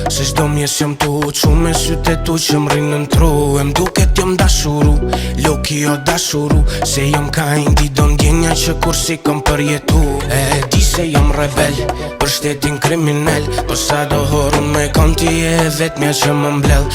se çdo mjes jam tu uqu me sytë tu që m'rinë në tru. E m'duket jam dashuru, loki o dashuru, se jam ka indi do ndjenja që kur si kom përjetu. E di se jam rebel, për shtetin kriminal, po sa do horun me konti e vetmja që më mblell.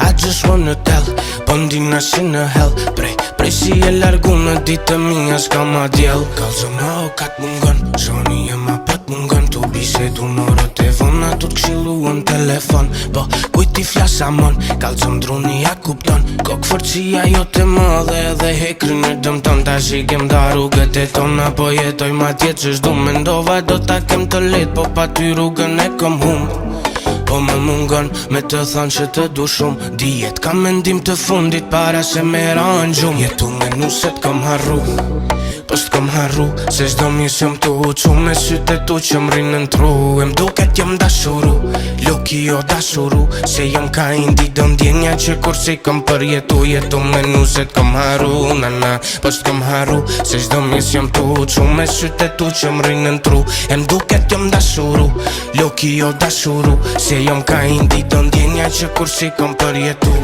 I just wanna tell, po ndina si në hell, prej si e largu në ditë minja s'ka ma djell. Kalzo ma o kat mungon, shoni e ma pët mungon, tu bisedu në orët e vona, tu t'kshilu në telefon, po kujt i flasa mon, kalzo m'druni ja kupton, kok forcia jo të madhe edhe hekrin e dëmton. Ta shikem da rrugët e tona, po jetoj ma tjetë që shdu mendova do ta kem të let, po pa ty rrugën e kom hum. Po më mungon me të thonë që të du shumë, dijet kam mendim të fundit para se me ranë gjumë. Jetu me nuset kom harru, po s'kom harru, se çdo mjes jam tu uqu me sytë tu që m'rinë në tru. E m'duket jam dashuru, loki o dashuru, se jam ka indi do ndjenja që kur si kom përjetu. Jetu me nuset kom harru, nana, po s'kom harru, se çdo mjes jam tu uqu me sytë tu që m'rinë në tru. E m'duket jam dashuru, loki o dashuru, se jam ka indi do ndjenja që kur si kom përjetu.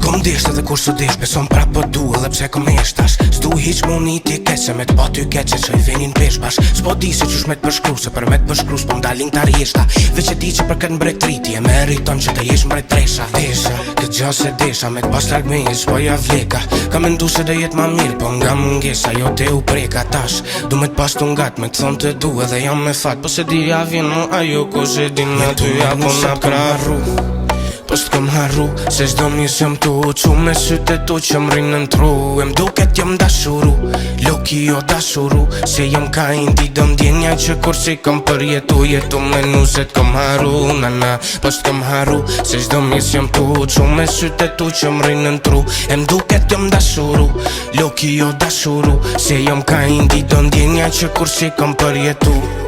Kom desht edhe kur s'u desht, beson prap po du edhe pse kom eshtash. S'du hiq mu një ti keqe, me t'pa ty keqe që i venin pesh bash. S'po di se qysh me t'përshkru, se për me t'përshkru s'po m'dalin t'arjeshta. Veq e di që për këtë mbretëri e meriton që të jesh mbretresha. Desha, këtë gja se desha, me t'pas larg me një s'po ja vleka. Ka mendu se dhe jet ma mirë, po nga mungesa jo te u preka tash. Du me t'pas t'ungat, me t'thon të du edhe jam me fat, po se di ja vjen mu ajo ko se din me ty ja po na prarru. Po s'kom harru, se çdo mjes jam tu uqu me sytë tu që m'rinë në tru. E m'duket jam dashuru, loki o dashuru, se jam ka indi do ndjenja që kur si kom përjetu. Jetu me nuset kom harru, nana, po s'kom harru, se çdo mjes jam tu uqu me sytë tu që m'rinë në tru. E m'duket jam dashuru, loki o dashuru, se jam ka indi do ndjenja që kur si kom përjetu.